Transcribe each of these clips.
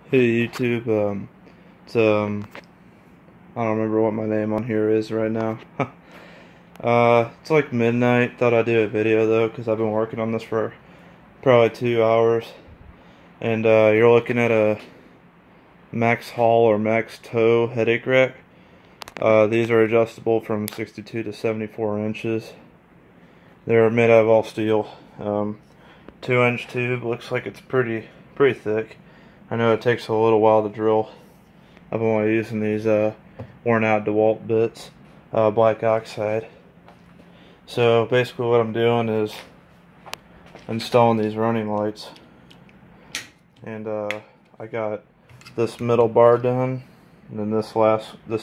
Hey YouTube, I don't remember what my name on here is right now. It's like midnight. Thought I'd do a video though, because I've been working on this for probably 2 hours. And you're looking at a Maxxhaul or Maxxtow headache rack. These are adjustable from 62 to 74 inches. They're made out of all steel. 2-inch tube. Looks like it's pretty thick. I know it takes a little while to drill. I've been using these worn out DeWalt bits, black oxide. So basically what I'm doing is installing these running lights. And I got this middle bar done, and then this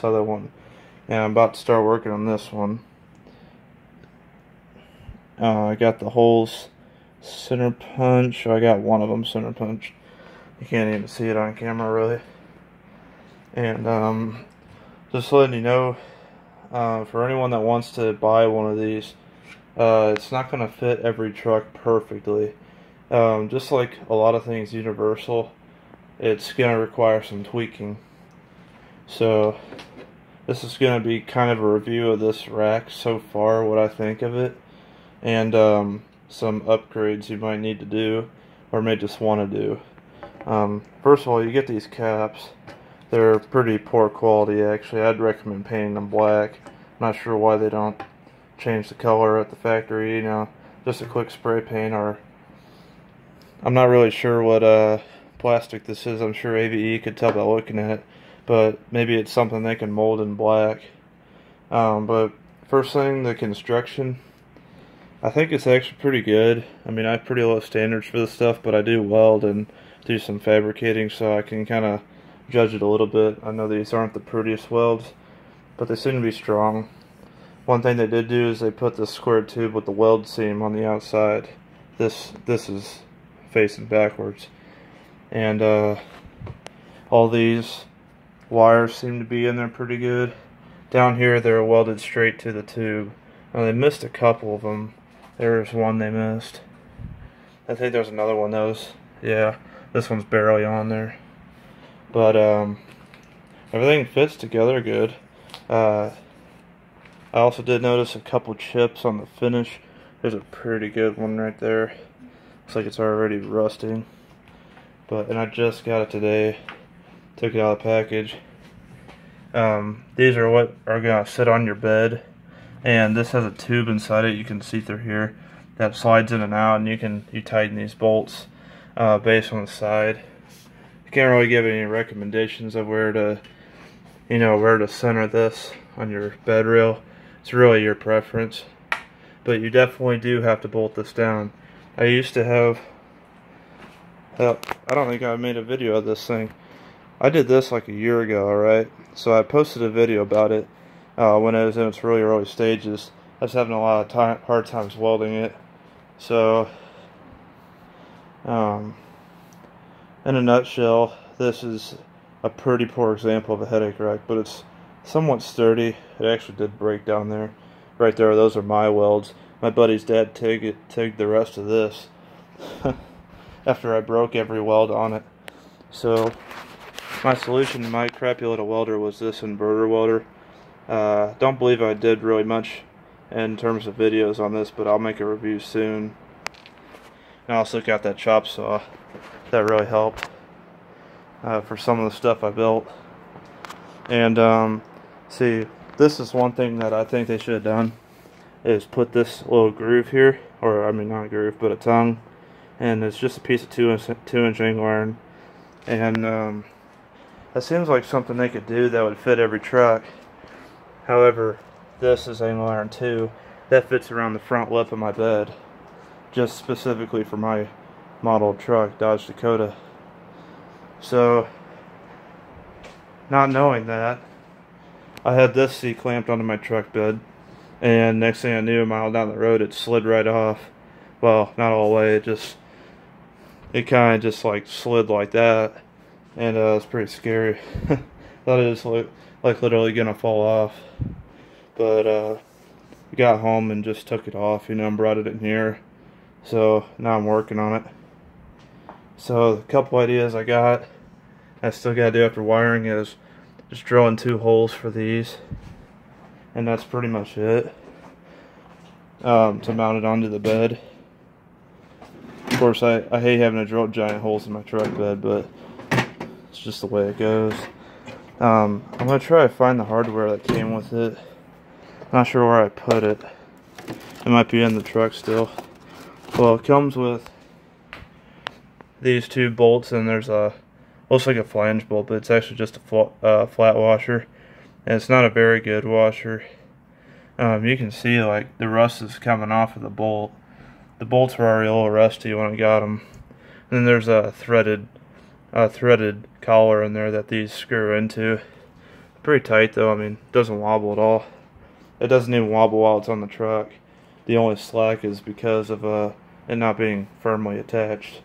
other one. And I'm about to start working on this one. I got the holes center punch. I got one of them center punch. You can't even see it on camera really. And just letting you know, for anyone that wants to buy one of these, it's not going to fit every truck perfectly. Just like a lot of things universal, it's going to require some tweaking. So this is going to be kind of a review of this rack so far, what I think of it, and some upgrades you might need to do or may just want to do. First of all, you get these caps. They're pretty poor quality actually. I'd recommend painting them black. I'm not sure why they don't change the color at the factory, you know, just a quick spray paint, or I'm not really sure what plastic this is. I'm sure AVE could tell by looking at it, but maybe it's something they can mold in black. But first thing, the construction, I think it's actually pretty good. I mean, I have pretty low standards for this stuff, but I do weld and do some fabricating, so I can kind of judge it a little bit. I know these aren't the prettiest welds, but they seem to be strong. One thing they did do is they put this square tube with the weld seam on the outside. This is facing backwards, and all these wires seem to be in there pretty good. Down here they're welded straight to the tube. Now they missed a couple of them. There's one they missed. I think there's another one that was, yeah, this one's barely on there. But everything fits together good. I also did notice a couple chips on the finish. There's a pretty good one right there. Looks like it's already rusting. And I just got it today. Took it out of the package. These are what are gonna sit on your bed. And this has a tube inside it, you can see through here, that slides in and out, and you tighten these bolts based on the side. I can't really give any recommendations of where to center this on your bed rail. It's really your preference, but you definitely do have to bolt this down. I used to have, I don't think I made a video of this thing. I did this like a year ago, alright? So I posted a video about it when it was in its really early stages. I was having a lot of hard times welding it. So, in a nutshell, this is a pretty poor example of a headache rack, but it's somewhat sturdy. It actually did break down there. Right there, those are my welds. My buddy's dad tigged the rest of this after I broke every weld on it. So, my solution to my crappy little welder was this inverter welder. Don't believe I did really much in terms of videos on this, but I'll make a review soon. And I also got that chop saw. That really helped for some of the stuff I built. And see, this is one thing that I think they should have done, is put this little groove here, or I mean not a groove, but a tongue, and it's just a piece of 2-inch angle iron. And that seems like something they could do that would fit every truck. However, this is angle iron too. That fits around the front lip of my bed, just specifically for my model truck, Dodge Dakota. So, not knowing that, I had this seat clamped onto my truck bed, and next thing I knew, a mile down the road, it slid right off. Well, not all the way, it kind of just like slid like that, and it was pretty scary. Thought it was like literally gonna fall off. But we got home and just took it off, you know, and brought it in here. So now I'm working on it. So a couple ideas I got I still gotta do after wiring is just drilling 2 holes for these, and that's pretty much it, to mount it onto the bed. Of course, I hate having to drill giant holes in my truck bed, but it's just the way it goes. I'm gonna try to find the hardware that came with it. Not sure where I put it. It might be in the truck still. Well, it comes with these 2 bolts, and there's a, looks like a flange bolt, but it's actually just a flat washer, and it's not a very good washer. You can see like the rust is coming off of the bolt. The bolts were already a little rusty when I got them. And then there's a threaded collar in there that these screw into. Pretty tight though. I mean, it doesn't wobble at all. It doesn't even wobble while it's on the truck. The only slack is because of it not being firmly attached.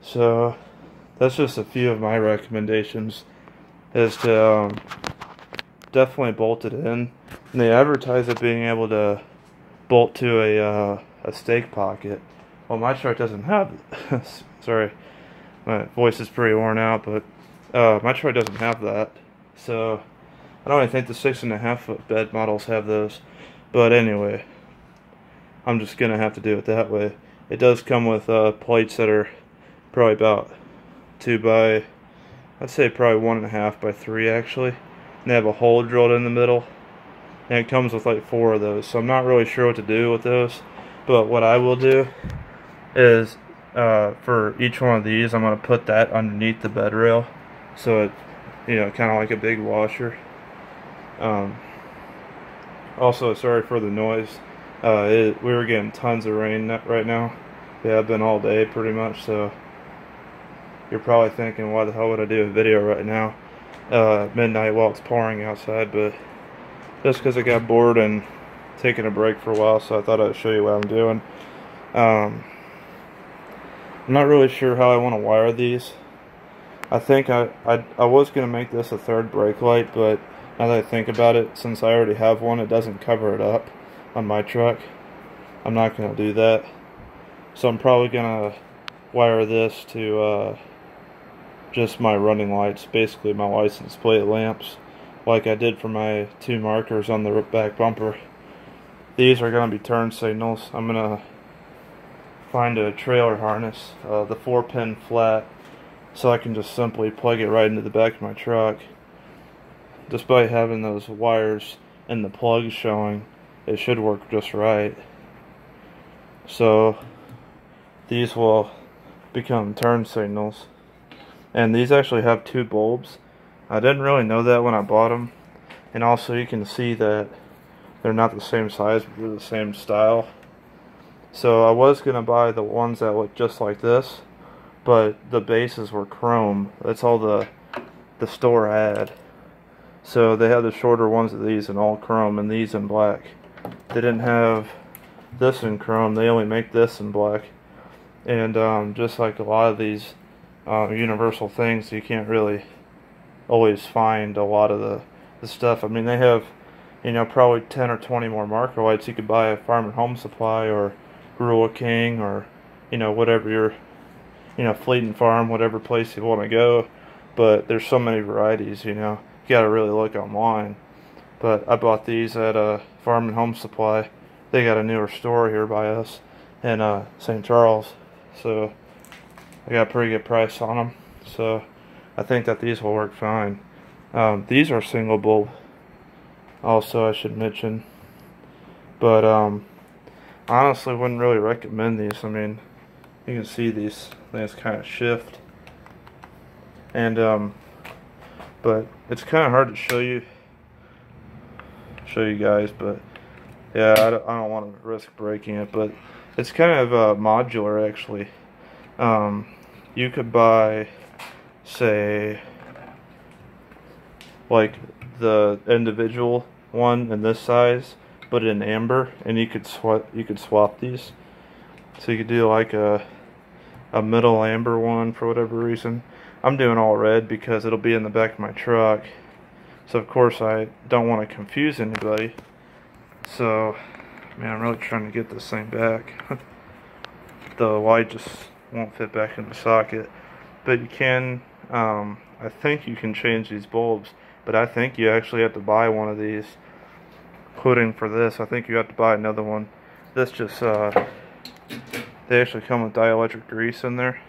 So that's just a few of my recommendations, is to definitely bolt it in. And they advertise it being able to bolt to a stake pocket. Well, my truck doesn't have sorry, my voice is pretty worn out, but my truck doesn't have that. So I don't even think the 6.5 foot bed models have those. But anyway, I'm just gonna have to do it that way. It does come with plates that are probably about 2 by, I'd say probably 1.5 by 3 actually. And they have a hole drilled in the middle, and it comes with like 4 of those. So I'm not really sure what to do with those. But what I will do is, for each one of these, I'm going to put that underneath the bed rail, so it, you know, kind of like a big washer. Also, sorry for the noise. We were getting tons of rain right now. Yeah, I've been all day pretty much, so you're probably thinking, why the hell would I do a video right now at midnight while it's pouring outside? But just because I got bored and taking a break for a while, so I thought I'd show you what I'm doing. I'm not really sure how I want to wire these. I think I was going to make this a 3rd brake light, but now that I think about it, since I already have one, it doesn't cover it up on my truck. I'm not going to do that. So I'm probably going to wire this to just my running lights, basically my license plate lamps, like I did for my 2 markers on the back bumper. These are going to be turn signals. I'm going to find a trailer harness, the 4-pin flat, so I can just simply plug it right into the back of my truck. Despite having those wires and the plugs showing, it should work just right. So these will become turn signals, and these actually have 2 bulbs. I didn't really know that when I bought them, and also you can see that they're not the same size, but they're the same style. So I was going to buy the ones that look just like this, but the bases were chrome. That's all the store had. So they had the shorter ones of these in all chrome and these in black. They didn't have this in chrome, they only make this in black. And just like a lot of these universal things, you can't really always find a lot of the stuff. I mean, they have, you know, probably 10 or 20 more marker lights you could buy at Farm and Home Supply or Rural King, or, you know, whatever your, you know, Fleet and Farm, whatever place you want to go. But there's so many varieties, you know, you gotta really look online. But I bought these at Farm and Home Supply. They got a newer store here by us in St. Charles, so I got a pretty good price on them. So I think that these will work fine. These are single bulb, also, I should mention. But honestly, wouldn't really recommend these. I mean, you can see these things kind of shift, and but it's kind of hard to show you guys. But yeah, I don't want to risk breaking it. But it's kind of modular, actually. You could buy, say, like the individual one in this size, but in amber, and you could swap these. So you could do like a middle amber one for whatever reason. I'm doing all red because it'll be in the back of my truck. So of course I don't want to confuse anybody. So, man, I'm really trying to get this thing back. The light just won't fit back in the socket. But you can I think you can change these bulbs, but I think you actually have to buy one of these, including for this. I think you have to buy another one. This just, they actually come with dielectric grease in there.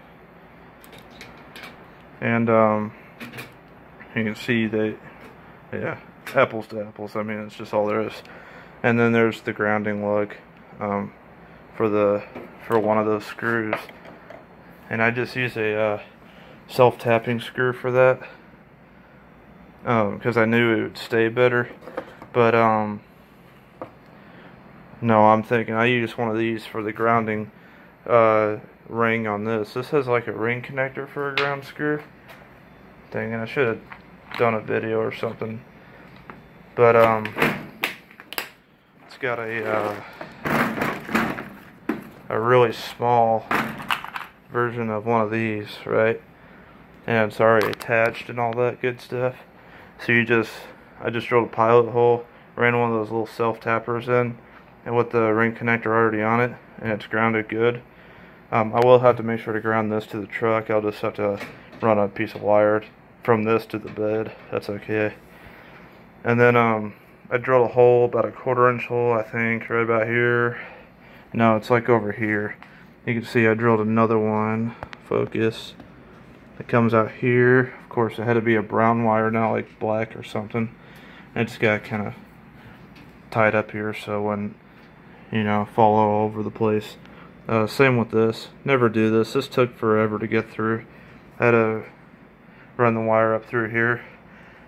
And, you can see they, yeah, apples to apples. I mean, it's just all there is. And then there's the grounding lug, for one of those screws. And I just use a, self-tapping screw for that, because I knew it would stay better. But no, I'm thinking I use one of these for the grounding ring on this. This has like a ring connector for a ground screw. Dang it, I should have done a video or something. But it's got a really small version of one of these, right? And it's already attached and all that good stuff. So I just drilled a pilot hole, ran one of those little self-tappers in, and with the ring connector already on it, and it's grounded good. I will have to make sure to ground this to the truck. I'll just have to run a piece of wire from this to the bed. That's okay. And then I drilled a hole, about a 1/4-inch hole, I think, right about here. No, it's like over here. You can see I drilled another one. Focus. It comes out here. Of course, it had to be a brown wire, not like black or something. And it just got kind of tied up here so it wouldn't, you know, fall all over the place. Same with this. Never do this. This took forever to get through. I had to run the wire up through here.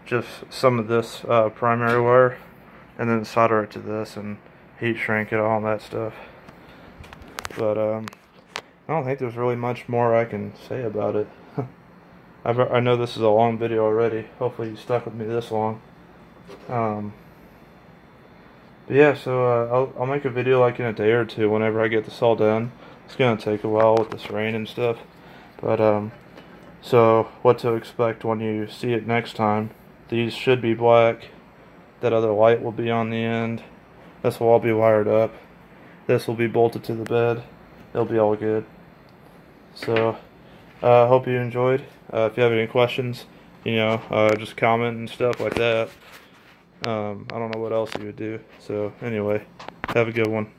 Just some of this primary wire, and then solder it to this and heat shrink it, all that stuff. But I don't think there's really much more I can say about it. I know this is a long video already. Hopefully you stuck with me this long. But yeah, so I'll make a video like in a day or two whenever I get this all done. It's gonna take a while with this rain and stuff. But so what to expect when you see it next time. These should be black. That other light will be on the end. This will all be wired up. This will be bolted to the bed. It'll be all good. So hope you enjoyed. If you have any questions, you know, just comment and stuff like that. I don't know what else you would do. So anyway, have a good one.